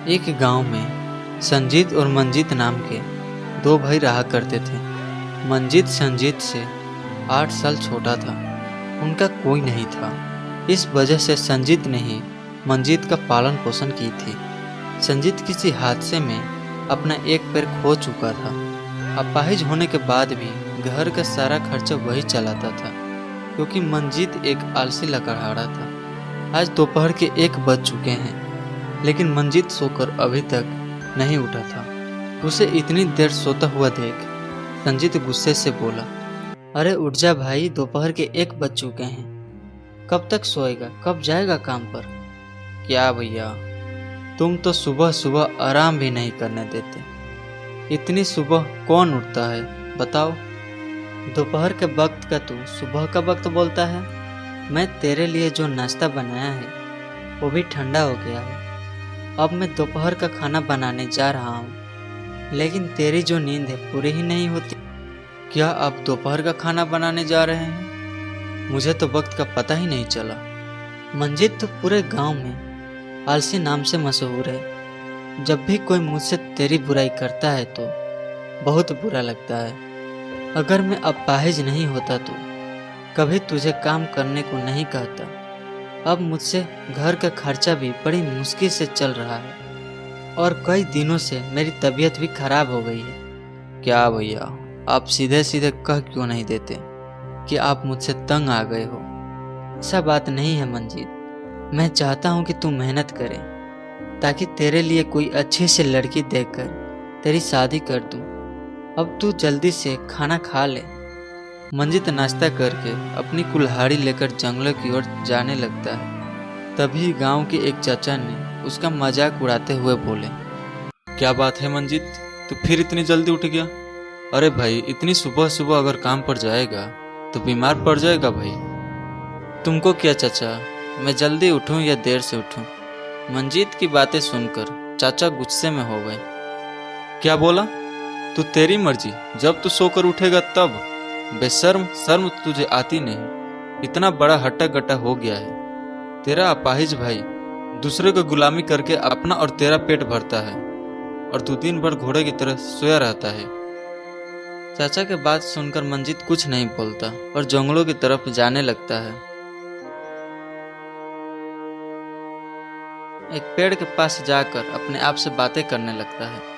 एक गांव में संजीत और मंजीत नाम के दो भाई रहा करते थे। मंजीत संजीत से 8 साल छोटा था। उनका कोई नहीं था। इस वजह से संजीत ने ही मंजीत का पालन पोषण की थी। संजीत किसी हादसे में अपना एक पैर खो चुका था। अपाहिज होने के बाद भी घर का सारा खर्चा वही चलाता था, क्योंकि मंजीत एक आलसी लकड़हारा था। आज दोपहर के 1 बज चुके हैं, लेकिन मंजीत सोकर अभी तक नहीं उठा था। उसे इतनी देर सोता हुआ देख संजीत गुस्से से बोला, अरे उठ जा भाई, दोपहर के 1 बज चुके हैं। कब तक सोएगा, कब जाएगा काम पर? क्या भैया, तुम तो सुबह सुबह आराम भी नहीं करने देते। इतनी सुबह कौन उठता है बताओ? दोपहर के वक्त का तू सुबह का वक्त बोलता है। मैं तेरे लिए जो नाश्ता बनाया है वो भी ठंडा हो गया है। अब मैं दोपहर का खाना बनाने जा रहा हूँ, लेकिन तेरी जो नींद है पूरी ही नहीं होती। क्या आप दोपहर का खाना बनाने जा रहे हैं? मुझे तो वक्त का पता ही नहीं चला। मंजीत तो पूरे गांव में आलसी नाम से मशहूर है। जब भी कोई मुझसे तेरी बुराई करता है तो बहुत बुरा लगता है। अगर मैं अपाहिज नहीं होता तो कभी तुझे काम करने को नहीं कहता। अब मुझसे घर का खर्चा भी बड़ी मुश्किल से चल रहा है और कई दिनों से मेरी तबीयत भी खराब हो गई है। क्या भैया, आप सीधे सीधे कह क्यों नहीं देते कि आप मुझसे तंग आ गए हो? ऐसा बात नहीं है मंजीत। मैं चाहता हूँ कि तू मेहनत करे ताकि तेरे लिए कोई अच्छी सी लड़की देखकर तेरी शादी कर दूँ। अब तू जल्दी से खाना खा ले। मंजीत नाश्ता करके अपनी कुल्हाड़ी लेकर जंगलों की ओर जाने लगता है। तभी गांव के एक चाचा ने उसका मजाक उड़ाते हुए बोले, क्या बात है मंजीत, तू फिर इतनी जल्दी उठ गया? अरे भाई, इतनी सुबह सुबह अगर काम पर जाएगा तो बीमार पड़ जाएगा भाई। तुमको क्या चाचा, मैं जल्दी उठूं या देर से उठूं? मंजीत की बातें सुनकर चाचा गुस्से में हो गए। क्या बोला? तू तेरी मर्जी, जब तू सोकर उठेगा तब। बेशर्म, शर्म तुझे आती नहीं। इतना बड़ा हट्टा गट्टा हो गया है। तेरा अपाहिज भाई दूसरे को गुलामी करके अपना और तेरा पेट भरता है, और तू दिन भर घोड़े की तरह सोया रहता है। चाचा के बात सुनकर मंजीत कुछ नहीं बोलता और जंगलों की तरफ जाने लगता है। एक पेड़ के पास जाकर अपने आप से बातें करने लगता है।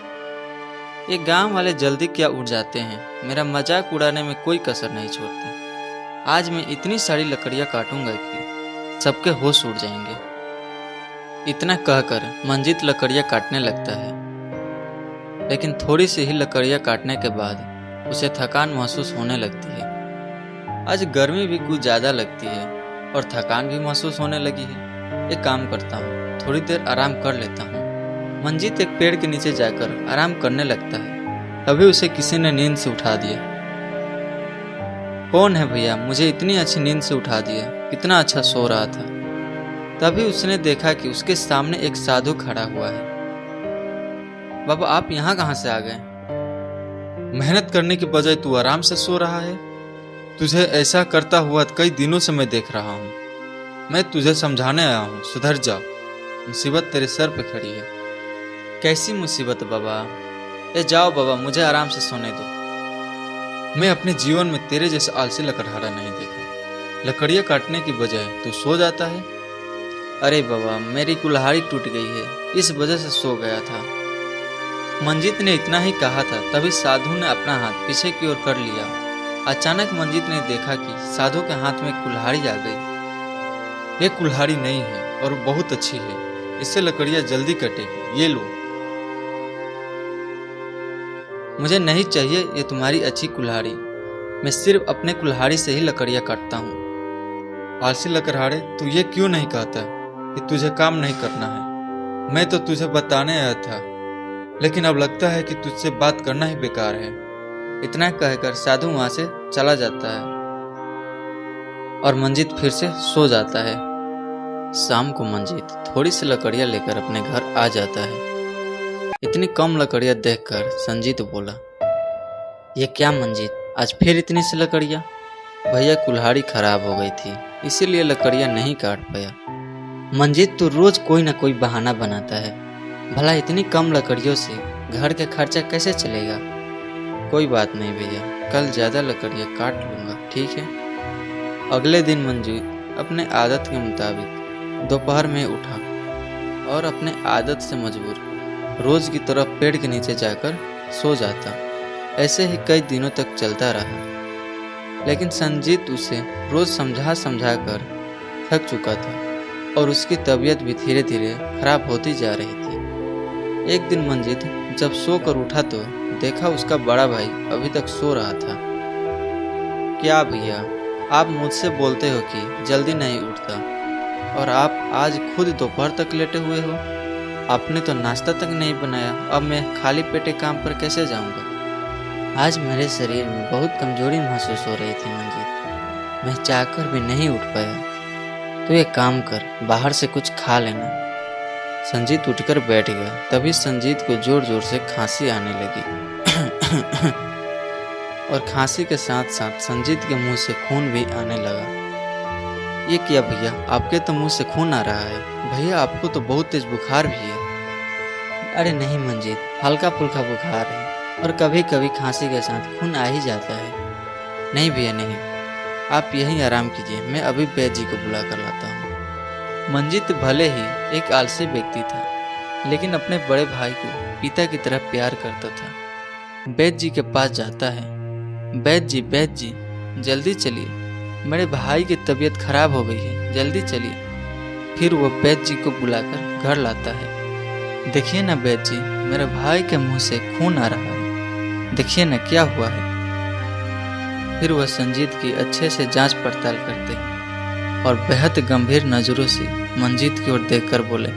ये गांव वाले जल्दी क्या उठ जाते हैं, मेरा मजाक उड़ाने में कोई कसर नहीं छोड़ते। आज मैं इतनी सारी लकड़ियां काटूंगा कि सबके होश उड़ जाएंगे। इतना कहकर मंजीत लकड़ियां काटने लगता है, लेकिन थोड़ी सी ही लकड़ियां काटने के बाद उसे थकान महसूस होने लगती है। आज गर्मी भी कुछ ज़्यादा लगती है और थकान भी महसूस होने लगी है। एक काम करता हूँ, थोड़ी देर आराम कर लेता हूँ। मंजीत एक पेड़ के नीचे जाकर आराम करने लगता है। तभी उसे किसी ने नींद से उठा दिया। कौन है भैया, मुझे इतनी अच्छी नींद से उठा दिया, कितना अच्छा सो रहा था। तभी उसने देखा कि उसके सामने एक साधु खड़ा हुआ है। बाबा, आप यहाँ कहाँ से आ गए? मेहनत करने के बजाय तू आराम से सो रहा है। तुझे ऐसा करता हुआ कई दिनों से मैं देख रहा हूँ। मैं तुझे समझाने आया हूँ, सुधर जा। मुसीबत तेरे सर पे खड़ी है। कैसी मुसीबत बाबा? जाओ बाबा, मुझे आराम से सोने दो। मैं अपने जीवन में तेरे जैसे आलसी लकड़हारा नहीं देखा। लकड़ियाँ काटने की बजाय तू सो जाता है। अरे बाबा, मेरी कुल्हाड़ी टूट गई है, इस वजह से सो गया था। मंजीत ने इतना ही कहा था, तभी साधु ने अपना हाथ पीछे की ओर कर लिया। अचानक मंजीत ने देखा कि साधु के हाथ में कुल्हाड़ी आ गई। ये कुल्हाड़ी नहीं है और बहुत अच्छी है। इससे लकड़ियाँ जल्दी कटेगी। ये लो। मुझे नहीं चाहिए ये तुम्हारी अच्छी कुल्हाड़ी। मैं सिर्फ अपने कुल्हाड़ी से ही लकड़ियाँ काटता हूँ। आलसी लकड़हारे, तू ये क्यों नहीं कहता कि तुझे काम नहीं करना है? मैं तो तुझे बताने आया था, लेकिन अब लगता है कि तुझसे बात करना ही बेकार है। इतना कहकर साधु वहां से चला जाता है और मंजीत फिर से सो जाता है। शाम को मंजीत थोड़ी सी लकड़ियाँ लेकर अपने घर आ जाता है। इतनी कम लकड़ियाँ देखकर संजीत बोला, ये क्या मंजीत, आज फिर इतनी सी लकड़ियाँ? भैया, कुल्हाड़ी खराब हो गई थी, इसीलिए लकड़ियाँ नहीं काट पाया। मंजीत तो रोज कोई ना कोई बहाना बनाता है। भला इतनी कम लकड़ियों से घर का खर्चा कैसे चलेगा? कोई बात नहीं भैया, कल ज़्यादा लकड़ियाँ काट लूँगा, ठीक है। अगले दिन मंजीत अपने आदत के मुताबिक दोपहर में उठा और अपने आदत से मजबूर रोज़ की तरह पेड़ के नीचे जाकर सो जाता। ऐसे ही कई दिनों तक चलता रहा, लेकिन संजीत उसे रोज़ समझा समझा कर थक चुका था और उसकी तबीयत भी धीरे धीरे खराब होती जा रही थी। एक दिन मंजीत जब सोकर उठा तो देखा उसका बड़ा भाई अभी तक सो रहा था। क्या भैया, आप मुझसे बोलते हो कि जल्दी नहीं उठता और आप आज खुद दोपहर तक लेटे हुए हो। आपने तो नाश्ता तक नहीं बनाया, अब मैं खाली पेटे काम पर कैसे जाऊंगा? आज मेरे शरीर में बहुत कमजोरी महसूस हो रही थी मंजीत, मैं चाहकर भी नहीं उठ पाया। तो ये काम कर, बाहर से कुछ खा लेना। संजीत उठकर बैठ गया। तभी संजीत को जोर जोर से खांसी आने लगी और खांसी के साथ साथ संजीत के मुंह से खून भी आने लगा। ये क्या भैया, आपके तो मुंह से खून आ रहा है। भैया आपको तो बहुत तेज बुखार भी है। अरे नहीं मंजीत, हल्का फुल्का बुखार है और कभी कभी खांसी के साथ खून आ ही जाता है। नहीं भैया नहीं, आप यहीं आराम कीजिए, मैं अभी वैद्य जी को बुला कर लाता हूँ। मंजीत भले ही एक आलसी व्यक्ति था, लेकिन अपने बड़े भाई को पिता की तरह प्यार करता था। वैद्य जी के पास जाता है। वैद्य जी जल्दी चलिए, मेरे भाई की तबीयत खराब हो गई है, जल्दी चलिए। फिर वो वैद्य जी को बुलाकर घर लाता है। देखिए ना वैद्य जी, मेरे भाई के मुंह से खून आ रहा है, देखिए ना क्या हुआ है। फिर वह संजीत की अच्छे से जांच पड़ताल करते हैं और बेहद गंभीर नज़रों से मंजीत की ओर देखकर बोले,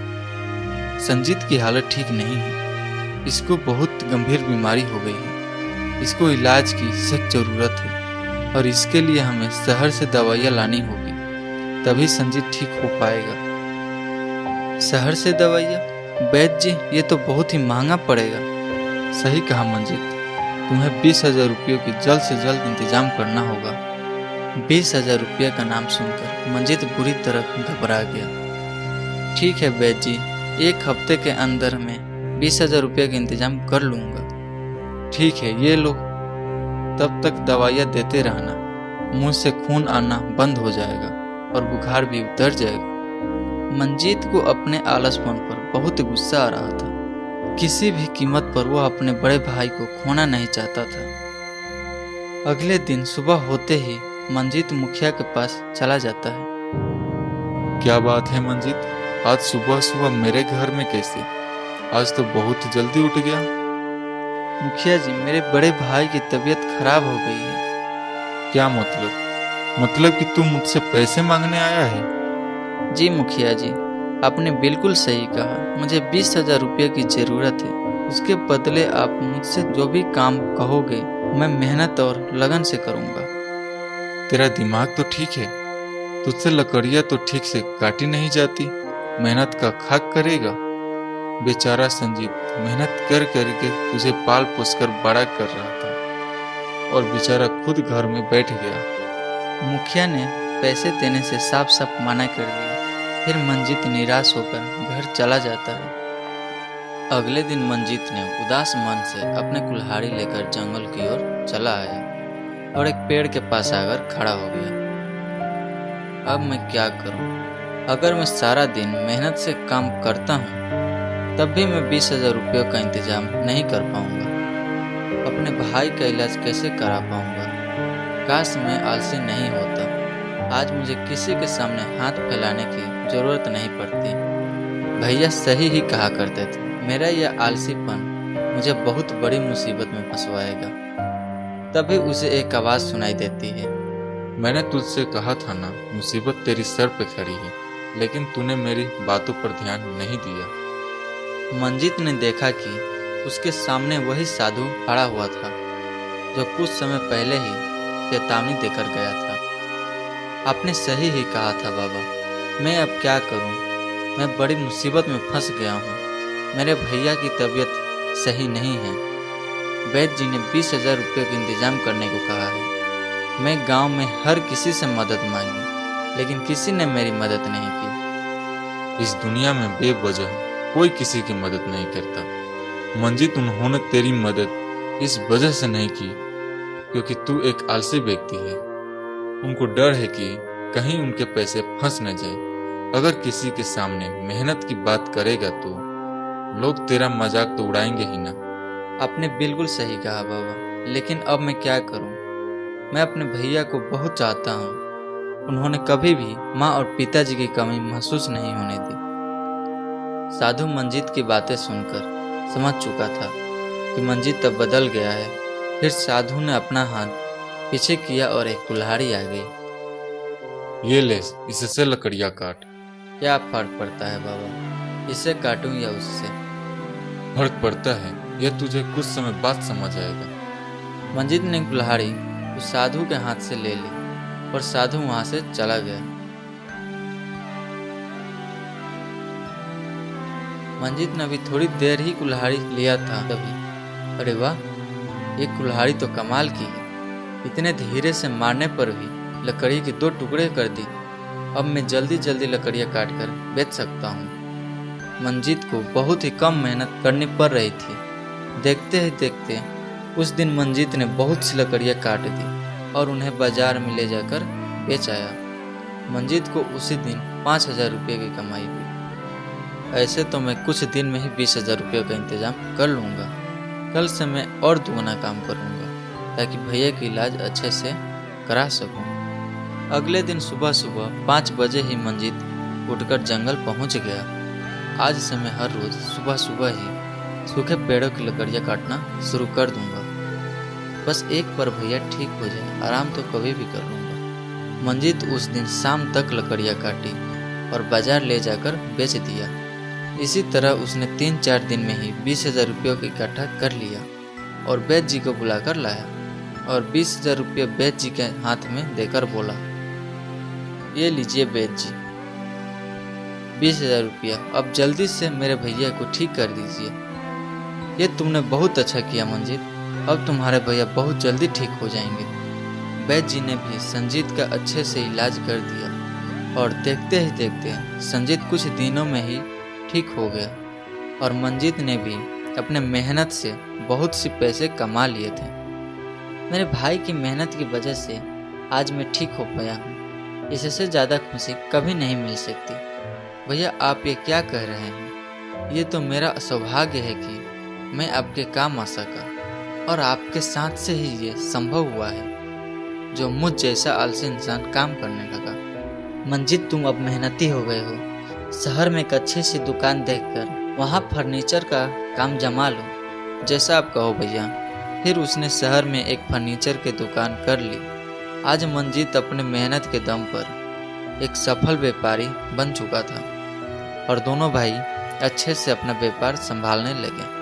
संजीत की हालत ठीक नहीं है, इसको बहुत गंभीर बीमारी हो गई है, इसको इलाज की सख्त ज़रूरत है और इसके लिए हमें शहर से दवाइयाँ लानी होगी, तभी संजीत ठीक हो पाएगा। शहर से दवाइयाँ? वैद्य जी, ये तो बहुत ही महंगा पड़ेगा। सही कहा मंजीत, तुम्हें 20,000 रुपयों की जल्द से जल्द इंतजाम करना होगा। 20,000 रुपये का नाम सुनकर मंजीत बुरी तरह घबरा गया। ठीक है वैद्य जी, एक हफ्ते के अंदर में 20,000 रुपये का इंतजाम कर लूँगा। ठीक है, ये लो, तब तक दवाइयाँ देते रहना, मुंह से खून आना बंद हो जाएगा और बुखार भी उतर जाएगा। मंजीत को अपने आलसपन पर बहुत गुस्सा आ रहा था। किसी भी कीमत पर वह अपने बड़े भाई को खोना नहीं चाहता था। अगले दिन सुबह होते ही मंजीत मुखिया के पास चला जाता है। क्या बात है मंजीत, आज सुबह सुबह मेरे घर में कैसे? आज तो बहुत जल्दी उठ गया। मुखिया जी, मेरे बड़े भाई की तबीयत खराब हो गई है। क्या मतलब कि तू मुझसे पैसे मांगने आया है? जी मुखिया जी, आपने बिल्कुल सही कहा, मुझे 20,000 रुपये की ज़रूरत है। उसके बदले आप मुझसे जो भी काम कहोगे मैं मेहनत और लगन से करूँगा। तेरा दिमाग तो ठीक है, तुझसे लकड़ियाँ तो ठीक से काटी नहीं जाती, मेहनत का खाक करेगा। बेचारा संजीत मेहनत कर करके तुझे पाल पोस कर बड़ा कर रहा था और बेचारा खुद घर में बैठ गया। मुखिया ने पैसे देने से साफ साफ मना कर दिया। फिर मंजीत निराश होकर घर चला जाता है। अगले दिन मंजीत ने उदास मन से अपने कुल्हाड़ी लेकर जंगल की ओर चला आया और एक पेड़ के पास आकर खड़ा हो गया। अब मैं क्या करूं? अगर मैं सारा दिन मेहनत से काम करता हूं, तब भी मैं 20,000 रुपयों का इंतजाम नहीं कर पाऊंगा। अपने भाई का इलाज कैसे करा पाऊंगा? काश मैं आलसी नहीं होता, आज मुझे किसी के सामने हाथ फैलाने की जरूरत नहीं पड़ती। भैया सही ही कहा करते थे, मेरा यह आलसीपन मुझे बहुत बड़ी मुसीबत में फंसवाएगा। तभी उसे एक आवाज़ सुनाई देती है। मैंने तुझसे कहा था ना, मुसीबत तेरी सर पे खड़ी है, लेकिन तूने मेरी बातों पर ध्यान नहीं दिया। मंजीत ने देखा कि उसके सामने वही साधु खड़ा हुआ था जो कुछ समय पहले ही चेतावनी देकर गया था। आपने सही ही कहा था बाबा, मैं अब क्या करूं? मैं बड़ी मुसीबत में फंस गया हूं। मेरे भैया की तबीयत सही नहीं है। वैद्य जी ने 20,000 रुपये का इंतजाम करने को कहा है। मैं गांव में हर किसी से मदद मांगी, लेकिन किसी ने मेरी मदद नहीं की। इस दुनिया में बेवजह कोई किसी की मदद नहीं करता। मंजीत, उन्होंने तेरी मदद इस वजह से नहीं की क्योंकि तू एक आलसी व्यक्ति है। उनको डर है कि कहीं उनके पैसे फंस न जाए। अगर किसी के सामने मेहनत की बात करेगा तो लोग तेरा मजाक तो उड़ाएंगे ही ना। आपने बिल्कुल सही कहा बाबा, लेकिन अब मैं क्या करूं? मैं अपने भैया को बहुत चाहता हूं। उन्होंने कभी भी माँ और पिताजी की कमी महसूस नहीं होने दी। साधु मंजीत की बातें सुनकर समझ चुका था कि मंजीत अब बदल गया है। फिर साधु ने अपना हाथ पीछे किया और एक कुल्हाड़ी आ गई। ये ले, इससे लकड़ियाँ काट। क्या फर्क पड़ता है बाबा, इसे काटूं या उससे? फर्क पड़ता है, यह तुझे कुछ समय बाद समझ आएगा। मंजीत ने कुल्हाड़ी उस साधु के हाथ से ले ली और साधु वहां से चला गया। मंजीत ने अभी थोड़ी देर ही कुल्हाड़ी लिया था तभी, अरे वाह, ये कुल्हाड़ी तो कमाल की है। इतने धीरे से मारने पर भी लकड़ी के 2 टुकड़े कर दी। अब मैं जल्दी जल्दी लकड़ियाँ काट कर बेच सकता हूँ। मंजीत को बहुत ही कम मेहनत करनी पड़ रही थी। देखते ही देखते उस दिन मंजीत ने बहुत सी लकड़ियाँ काट दी और उन्हें बाजार में ले जाकर बेच आया। मंजीत को उसी दिन 5,000 रुपये की कमाई हुई। ऐसे तो मैं कुछ दिन में ही 20,000 रुपये का इंतजाम कर लूँगा। कल से मैं और दुगना काम करूँगा ताकि भैया की इलाज अच्छे से करा सकूँ। अगले दिन सुबह सुबह 5 बजे ही मंजीत उठकर जंगल पहुँच गया। आज से मैं हर रोज़ सुबह सुबह ही सूखे पेड़ों की लकड़ियाँ काटना शुरू कर दूँगा। बस एक बार भैया ठीक हो जाए, आराम तो कभी भी कर लूँगा। मंजीत उस दिन शाम तक लकड़ियाँ काटी और बाजार ले जाकर बेच दिया। इसी तरह उसने 3-4 दिन में ही 20,000 रुपये को इकट्ठा कर लिया और वैद्य जी को बुलाकर लाया और 20,000 रुपये वैद्य जी के हाथ में देकर बोला, ये लीजिए वैद्य जी, 20,000 रुपया, अब जल्दी से मेरे भैया को ठीक कर दीजिए। ये तुमने बहुत अच्छा किया मंजीत, अब तुम्हारे भैया बहुत जल्दी ठीक हो जाएंगे। वैद्य जी ने भी संजीत का अच्छे से इलाज कर दिया और देखते ही देखते संजीत कुछ दिनों में ही ठीक हो गया और मंजीत ने भी अपने मेहनत से बहुत सी पैसे कमा लिए थे। मेरे भाई की मेहनत की वजह से आज मैं ठीक हो पाया हूँ। इससे ज़्यादा खुशी कभी नहीं मिल सकती। भैया, आप ये क्या कह रहे हैं? ये तो मेरा सौभाग्य है कि मैं आपके काम आ सका और आपके साथ से ही ये संभव हुआ है जो मुझ जैसा आलसी इंसान काम करने लगा। मंजीत, तुम अब मेहनती हो गए हो। शहर में एक अच्छी सी दुकान देखकर वहाँ फर्नीचर का काम जमा लो, जैसा आप कहो भैया। फिर उसने शहर में एक फर्नीचर की दुकान कर ली। आज मंजीत अपने मेहनत के दम पर एक सफल व्यापारी बन चुका था और दोनों भाई अच्छे से अपना व्यापार संभालने लगे।